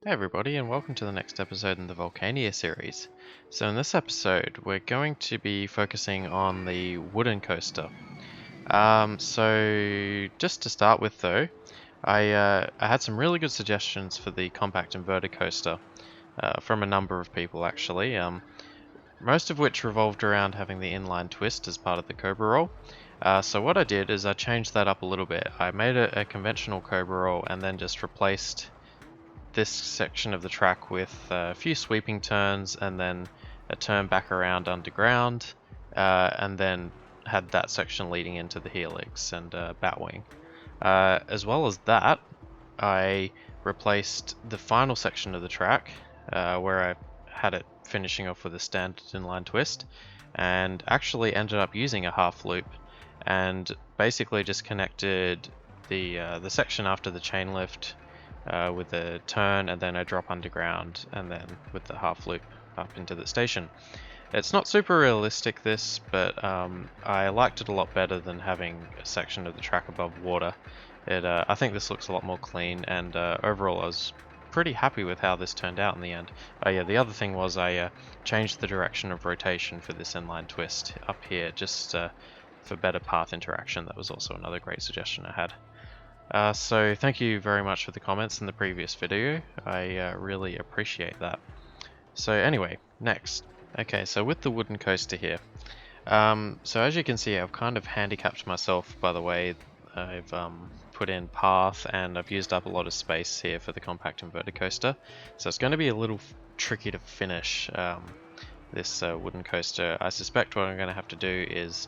Hey everybody, and welcome to the next episode in the Volcania series. So in this episode, we're going to be focusing on the wooden coaster. So just to start with though, I had some really good suggestions for the compact inverted coaster from a number of people actually, most of which revolved around having the inline twist as part of the Cobra roll. So what I did is I changed that up a little bit. I made a conventional Cobra roll and then just replaced this section of the track with a few sweeping turns and then a turn back around underground, and then had that section leading into the helix and batwing. As well as that, I replaced the final section of the track where I had it finishing off with a standard inline twist, and actually ended up using a half loop and basically just connected the section after the chain lift with a turn and then a drop underground and then with the half loop up into the station. It's not super realistic this, but I liked it a lot better than having a section of the track above water. I think this looks a lot more clean, and overall I was pretty happy with how this turned out in the end. Yeah, the other thing was I changed the direction of rotation for this inline twist up here just for better path interaction. That was also another great suggestion I had. So thank you very much for the comments in the previous video. I really appreciate that. So anyway, next. Okay, so with the wooden coaster here. So as you can see, I've kind of handicapped myself by the way I've put in path, and I've used up a lot of space here for the compact inverted coaster. So it's going to be a little tricky to finish this wooden coaster. I suspect what I'm going to have to do is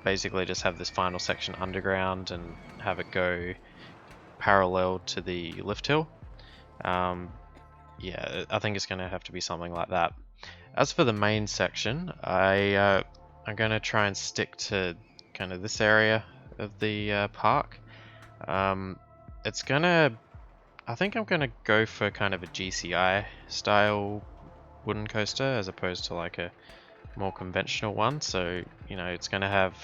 basically just have this final section underground and have it go parallel to the lift hill. Yeah, I think it's going to have to be something like that. As for the main section, I'm going to try and stick to kind of this area of the park. I think I'm going to go for kind of a GCI style wooden coaster as opposed to like a more conventional one. So, you know, it's going to have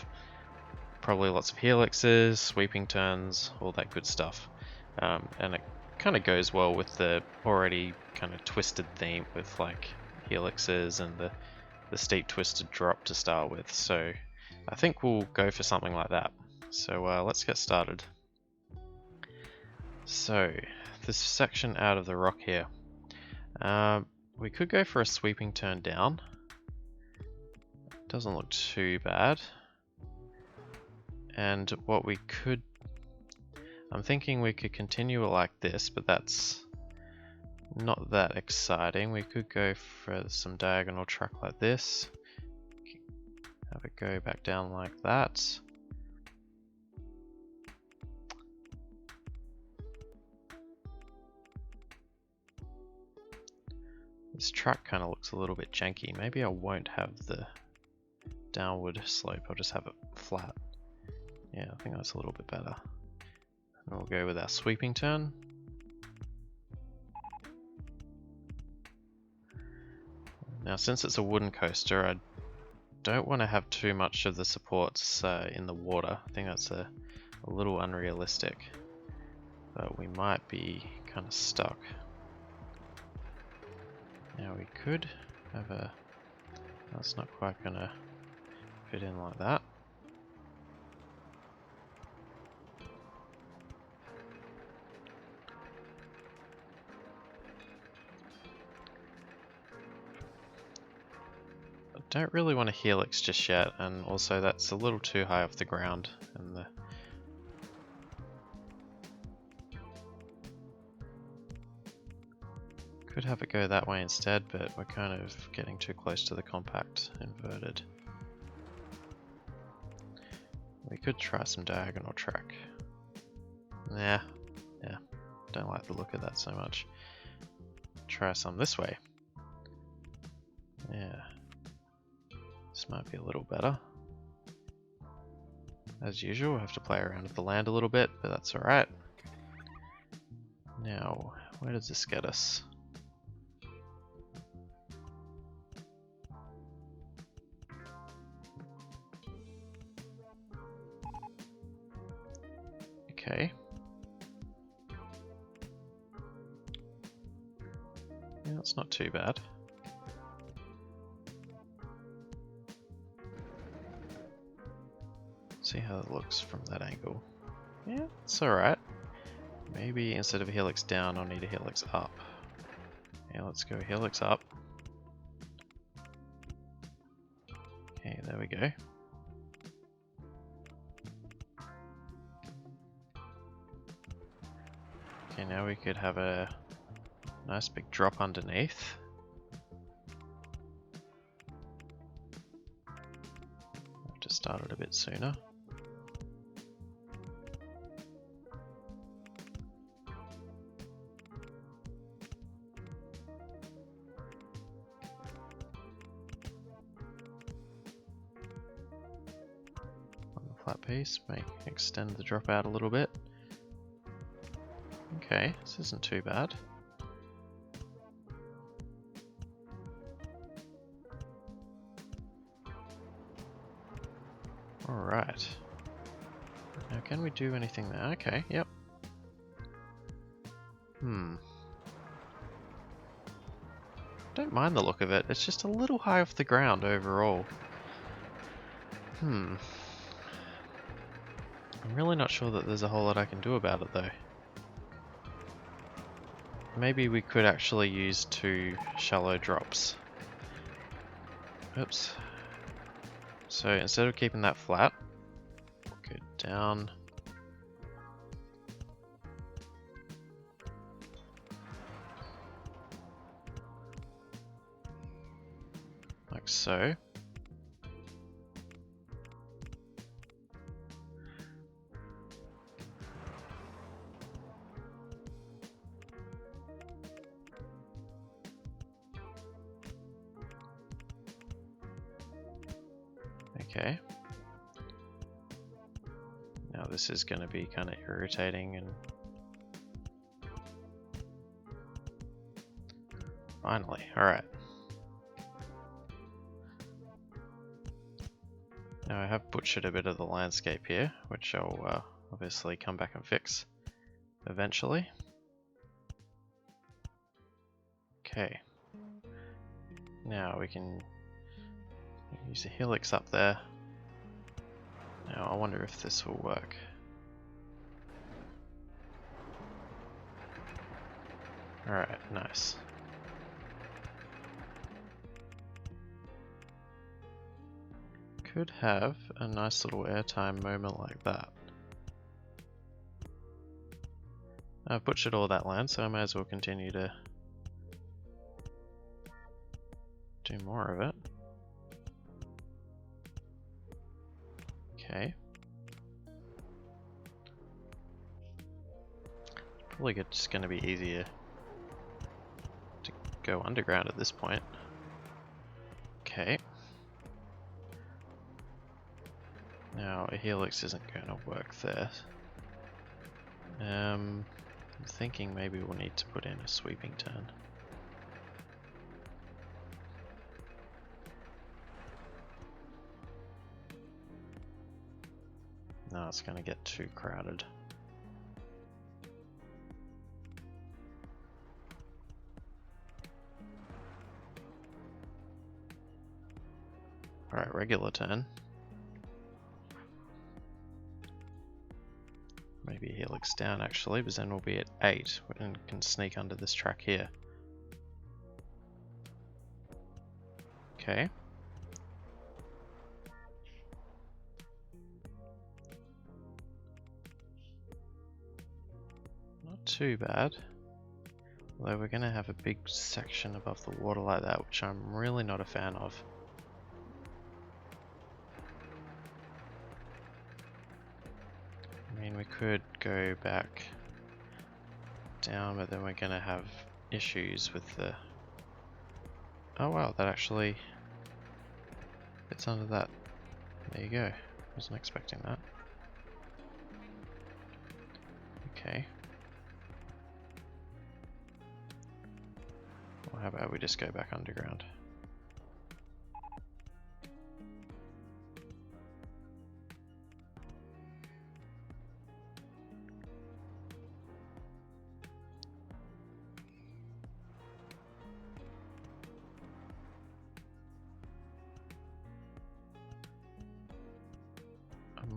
probably lots of helixes, sweeping turns, all that good stuff. And it kind of goes well with the already kind of twisted theme with like helixes and the steep twisted drop to start with. So I think we'll go for something like that. So let's get started. So this section out of the rock here, we could go for a sweeping turn down. Doesn't look too bad. And what we could, I'm thinking we could continue it like this, but that's not that exciting. We could go for some diagonal track like this, have it go back down like that. This track kind of looks a little bit janky. Maybe I won't have the downward slope, I'll just have it flat. Yeah, I think that's a little bit better. And we'll go with our sweeping turn. Now, since it's a wooden coaster, I don't want to have too much of the supports in the water. I think that's a little unrealistic, but we might be kind of stuck. Now we could have a, that's not quite going to fit in like that. Don't really want a helix just yet, and also that's a little too high off the ground, and could have it go that way instead, but we're kind of getting too close to the compact inverted. We could try some diagonal track. Yeah, don't like the look of that so much. Try some this way. Yeah. This might be a little better. As usual, I have to play around with the land a little bit, but that's alright. Now, where does this get us? Okay. Yeah, it's not too bad. See how it looks from that angle. Yeah, it's alright. Maybe instead of a helix down, I'll need a helix up. Yeah, let's go helix up. Okay, there we go. Okay, now we could have a nice big drop underneath. Have to start it a bit sooner. Flat piece, extend the drop out a little bit. Okay, this isn't too bad. Alright. Now can we do anything there? Okay, yep. Don't mind the look of it, it's just a little high off the ground overall. I'm really not sure that there's a whole lot I can do about it though. Maybe we could actually use 2 shallow drops. Oops. So instead of keeping that flat, go down. Like so. Okay. Now this is going to be kind of irritating and finally, alright. Now I have butchered a bit of the landscape here, which I'll obviously come back and fix eventually. Okay. Now we can use a helix up there. Now I wonder if this will work. Alright, nice. Could have a nice little airtime moment like that. I've butchered all that land, so I may as well continue to do more of it. Okay. Probably just going to be easier to go underground at this point. Okay. Now a helix isn't going to work there. I'm thinking maybe we'll need to put in a sweeping turn. No, it's going to get too crowded. Alright, regular turn. Maybe a helix down actually, but then we'll be at 8 and can sneak under this track here. Okay. Not too bad. Although we're going to have a big section above the water like that, which I'm really not a fan of. I mean, we could go back down, but then we're going to have issues with the... Oh wow, that actually fits under that. There you go. Wasn't expecting that. Okay. Well, how about we just go back underground?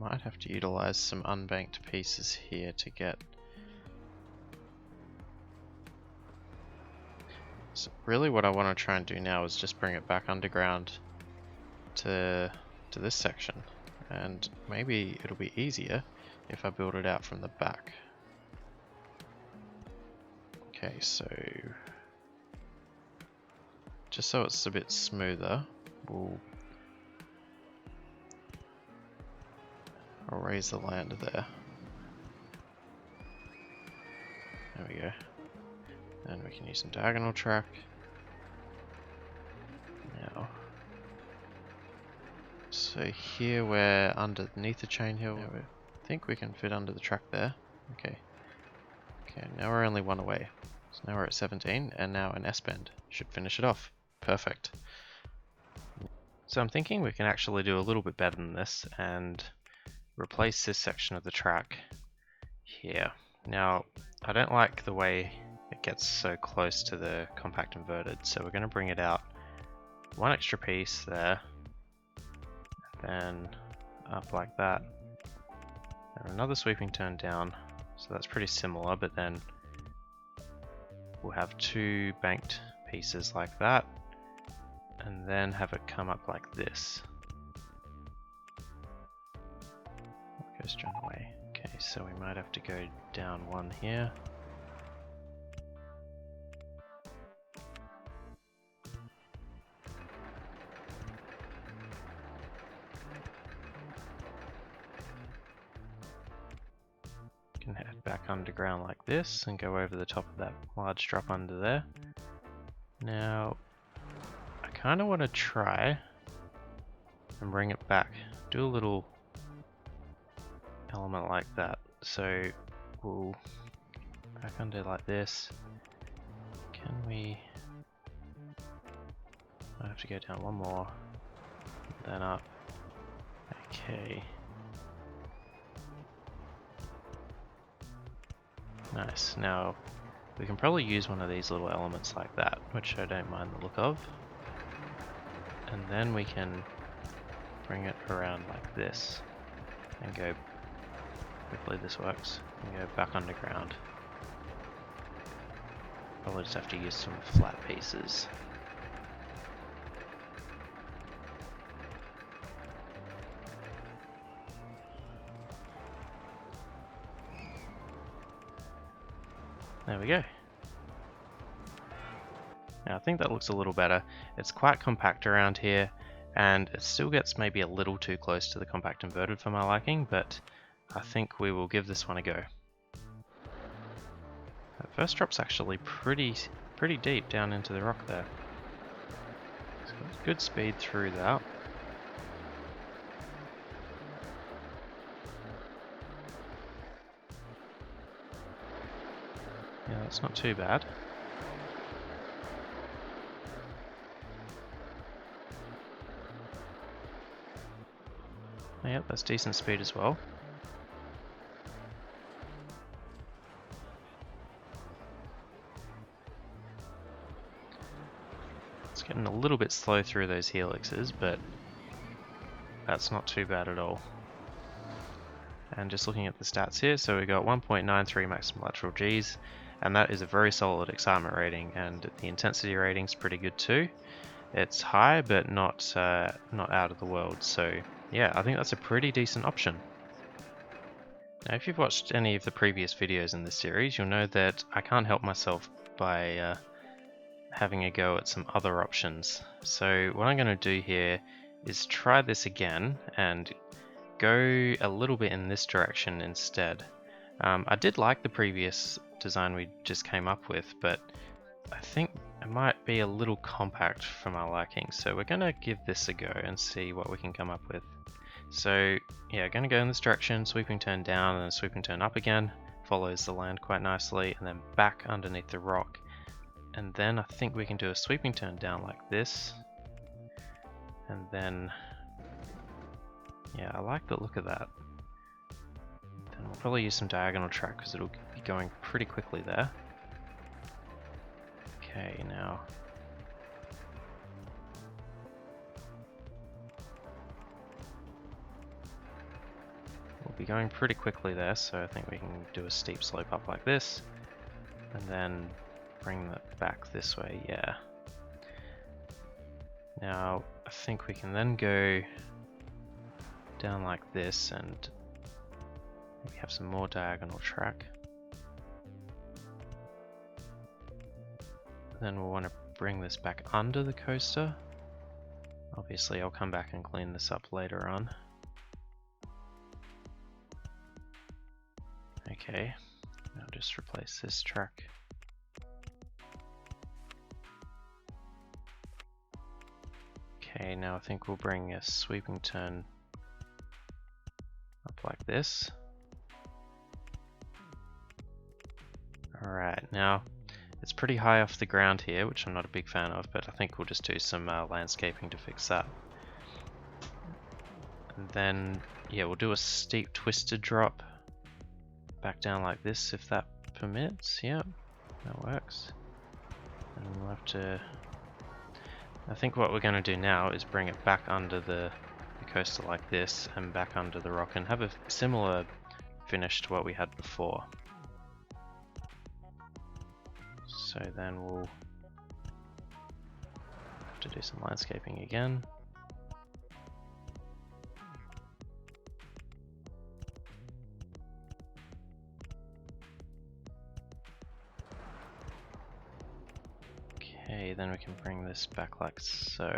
might have to utilize some unbanked pieces here to get. So really what I want to try and do now is just bring it back underground to this section, and maybe it'll be easier if I build it out from the back. Okay, so just so it's a bit smoother, I'll raise the land there. There we go. And we can use some diagonal track. Now, so here we're underneath the chain hill. I think we can fit under the track there. Okay. Okay, now we're only one away. So now we're at 17, and now an S-bend should finish it off. Perfect. So I'm thinking we can actually do a little bit better than this and replace this section of the track here. Now, I don't like the way it gets so close to the compact inverted, so we're going to bring it out one extra piece there, then up like that, and another sweeping turn down. So that's pretty similar, but then we'll have two banked pieces like that, and then have it come up like this. Go straight away. Okay, so we might have to go down one here. Can head back underground like this and go over the top of that large drop under there. Now, I kind of want to try and bring it back. Do a little element like that. So we'll back under like this. Can we? I have to go down one more, then up. Okay. Nice. Now we can probably use one of these little elements like that, which I don't mind the look of. And then we can bring it around like this and go, hopefully this works, and go back underground. Probably just have to use some flat pieces. There we go. Now I think that looks a little better. It's quite compact around here, and it still gets maybe a little too close to the compact inverted for my liking, but I think we will give this one a go. That first drop's actually pretty deep down into the rock there. So good speed through that. Yeah, that's not too bad. Yep, that's decent speed as well. It's getting a little bit slow through those helixes, but that's not too bad at all. And just looking at the stats here, so we got 1.93 maximum lateral Gs, and that is a very solid excitement rating, and the intensity rating is pretty good too. It's high, but not out of the world. So yeah, I think that's a pretty decent option. Now, if you've watched any of the previous videos in this series, you'll know that I can't help myself by having a go at some other options. So what I'm going to do here is try this again and go a little bit in this direction instead. I did like the previous design we just came up with, but I think it might be a little compact for my liking, so we're going to give this a go and see what we can come up with. So yeah, going to go in this direction, sweeping turn down and then sweeping turn up again, follows the land quite nicely, and then back underneath the rock. And then I think we can do a sweeping turn down like this, and then yeah, I like the look of that. Then we'll probably use some diagonal track because it'll be going pretty quickly there. Okay, now be going pretty quickly there, so I think we can do a steep slope up like this, and then bring that back this way, yeah. Now, I think we can then go down like this and maybe have some more diagonal track. Then we'll want to bring this back under the coaster. Obviously, I'll come back and clean this up later on. Okay, now just replace this track. Okay, now I think we'll bring a sweeping turn up like this. Alright, now it's pretty high off the ground here, which I'm not a big fan of, but I think we'll just do some landscaping to fix that. And then, yeah, we'll do a steep twisted drop back down like this if that permits. Yep, that works. And we'll have to... I think what we're going to do now is bring it back under the coaster like this and back under the rock and have a similar finish to what we had before. So then we'll have to do some landscaping again. Okay, then we can bring this back like so.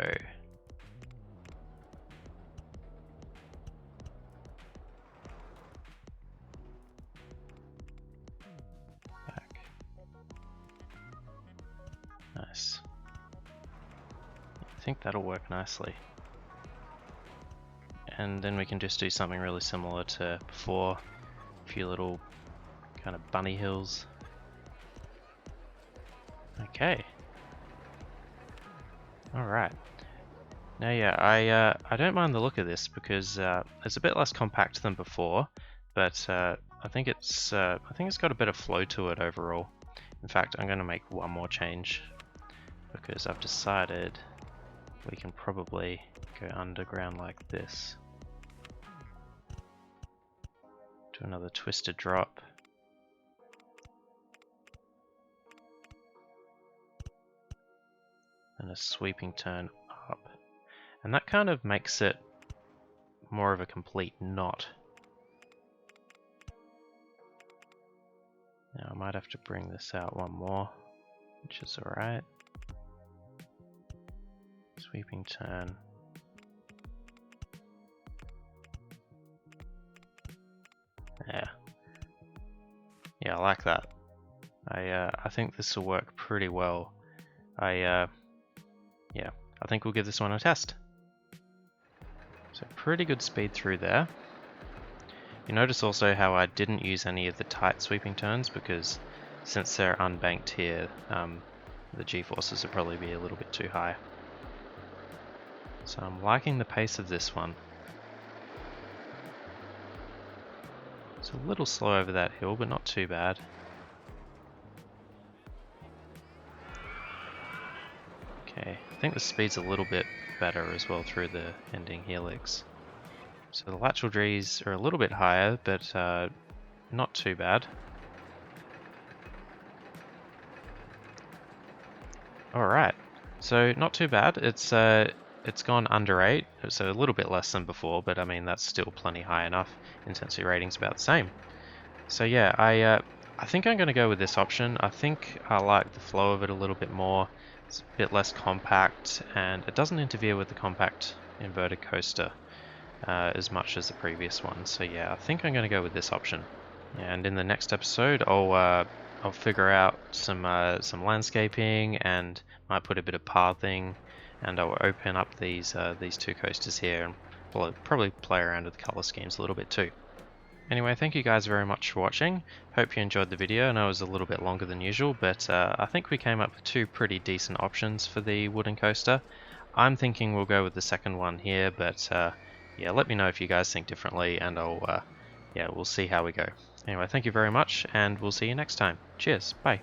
Nice. I think that'll work nicely. And then we can just do something really similar to before. A few little kind of bunny hills. Okay. Alright. Now yeah, I don't mind the look of this because it's a bit less compact than before, but I think it's got a bit of flow to it overall. In fact, I'm going to make one more change, because I've decided we can probably go underground like this. Do another twisted drop. And a sweeping turn up. And that kind of makes it more of a complete knot. Now I might have to bring this out one more, which is alright. Sweeping turn. Yeah, I like that. I think this will work pretty well. Yeah, I think we'll give this one a test. So pretty good speed through there. You notice also how I didn't use any of the tight sweeping turns because since they're unbanked here, the G-forces will probably be a little bit too high. So I'm liking the pace of this one. It's a little slow over that hill, but not too bad. Okay, I think the speed's a little bit better as well through the ending helix. So the lateral Gs are a little bit higher, but not too bad. Alright, so not too bad. It's gone under 8, so a little bit less than before, but I mean that's still plenty high enough. Intensity rating's about the same. So yeah, I think I'm going to go with this option. I think I like the flow of it a little bit more. It's a bit less compact, and it doesn't interfere with the compact inverted coaster as much as the previous one. So yeah, I think I'm going to go with this option. And in the next episode, I'll figure out some landscaping and might put a bit of pathing, and I'll open up these two coasters here and probably play around with the color schemes a little bit too. Anyway, thank you guys very much for watching. Hope you enjoyed the video. I know it was a little bit longer than usual, but I think we came up with two pretty decent options for the wooden coaster. I'm thinking we'll go with the second one here, but yeah, let me know if you guys think differently, and we'll see how we go. Anyway, thank you very much, and we'll see you next time. Cheers, bye.